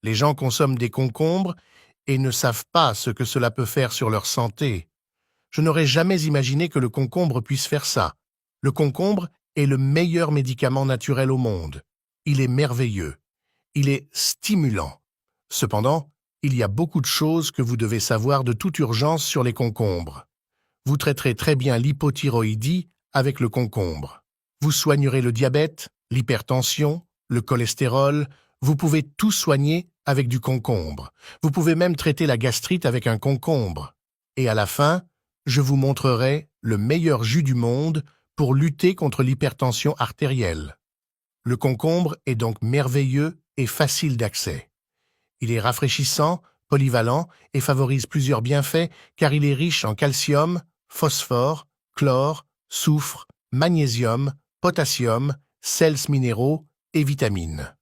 Les gens consomment des concombres et ne savent pas ce que cela peut faire sur leur santé. Je n'aurais jamais imaginé que le concombre puisse faire ça. Le concombre est le meilleur médicament naturel au monde. Il est merveilleux. Il est stimulant. Cependant, il y a beaucoup de choses que vous devez savoir de toute urgence sur les concombres. Vous traiterez très bien l'hypothyroïdie avec le concombre. Vous soignerez le diabète, l'hypertension, le cholestérol. Vous pouvez tout soigner avec du concombre. Vous pouvez même traiter la gastrite avec un concombre. Et à la fin, je vous montrerai le meilleur jus du monde pour lutter contre l'hypertension artérielle. Le concombre est donc merveilleux et facile d'accès. Il est rafraîchissant, polyvalent et favorise plusieurs bienfaits car il est riche en calcium, phosphore, chlore, soufre, magnésium, potassium, sels minéraux et vitamines.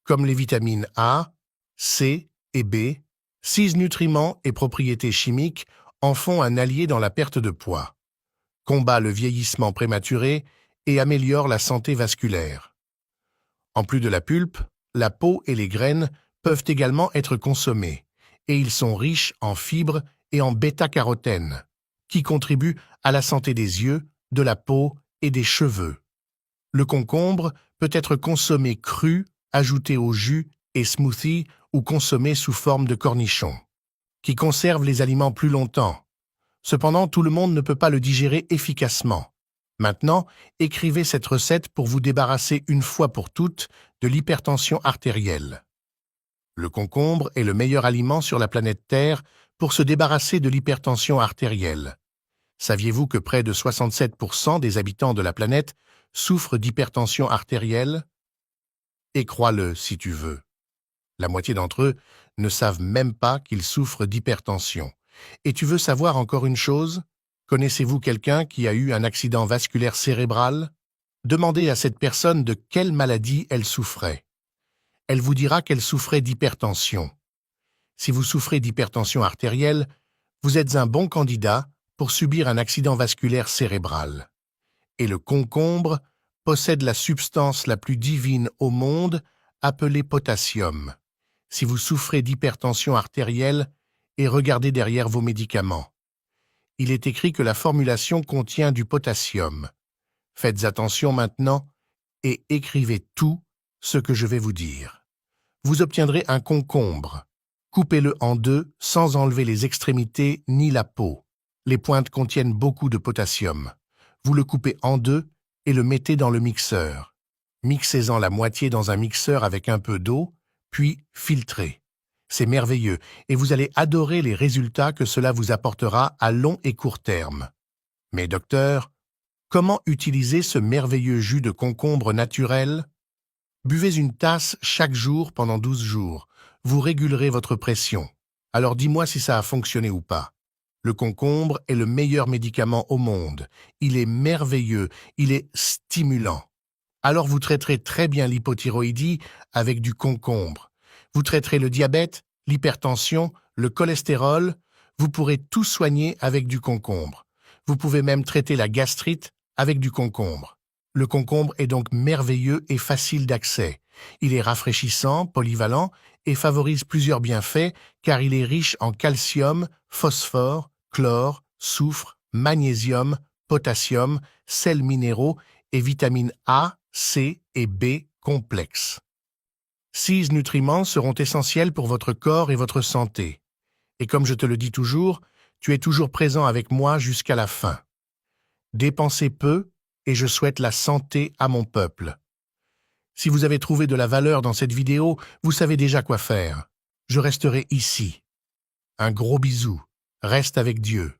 Comme les vitamines A, C et B, 6 nutriments et propriétés chimiques en font un allié dans la perte de poids, combat le vieillissement prématuré et améliore la santé vasculaire. En plus de la pulpe, la peau et les graines peuvent également être consommés, et ils sont riches en fibres et en bêta-carotène, qui contribuent à la santé des yeux, de la peau et des cheveux. Le concombre peut être consommé cru, ajouté au jus et smoothie ou consommé sous forme de cornichon, qui conserve les aliments plus longtemps. Cependant, tout le monde ne peut pas le digérer efficacement. Maintenant, écrivez cette recette pour vous débarrasser une fois pour toutes de l'hypertension artérielle. Le concombre est le meilleur aliment sur la planète Terre pour se débarrasser de l'hypertension artérielle. Saviez-vous que près de 67% des habitants de la planète souffrent d'hypertension artérielle? Et crois-le si tu veux. La moitié d'entre eux ne savent même pas qu'ils souffrent d'hypertension. Et tu veux savoir encore une chose? Connaissez-vous quelqu'un qui a eu un accident vasculaire cérébral? Demandez à cette personne de quelle maladie elle souffrait. Elle vous dira qu'elle souffrait d'hypertension. Si vous souffrez d'hypertension artérielle, vous êtes un bon candidat pour subir un accident vasculaire cérébral. Et le concombre possède la substance la plus divine au monde, appelée potassium. Si vous souffrez d'hypertension artérielle, et regardez derrière vos médicaments. Il est écrit que la formulation contient du potassium. Faites attention maintenant et écrivez tout ce que je vais vous dire. Vous obtiendrez un concombre. Coupez-le en deux sans enlever les extrémités ni la peau. Les pointes contiennent beaucoup de potassium. Vous le coupez en deux et le mettez dans le mixeur. Mixez-en la moitié dans un mixeur avec un peu d'eau, puis filtrez. C'est merveilleux et vous allez adorer les résultats que cela vous apportera à long et court terme. Mais docteur, comment utiliser ce merveilleux jus de concombre naturel? Buvez une tasse chaque jour pendant 12 jours. Vous régulerez votre pression. Alors dis-moi si ça a fonctionné ou pas. Le concombre est le meilleur médicament au monde. Il est merveilleux, il est stimulant. Alors vous traiterez très bien l'hypothyroïdie avec du concombre. Vous traiterez le diabète, l'hypertension, le cholestérol. Vous pourrez tout soigner avec du concombre. Vous pouvez même traiter la gastrite avec du concombre. Le concombre est donc merveilleux et facile d'accès. Il est rafraîchissant, polyvalent et favorise plusieurs bienfaits car il est riche en calcium, phosphore, chlore, soufre, magnésium, potassium, sels minéraux et vitamines A, C et B complexes. 6 nutriments seront essentiels pour votre corps et votre santé. Et comme je te le dis toujours, tu es toujours présent avec moi jusqu'à la fin. Dépensez peu et je souhaite la santé à mon peuple. Si vous avez trouvé de la valeur dans cette vidéo, vous savez déjà quoi faire. Je resterai ici. Un gros bisou. Reste avec Dieu.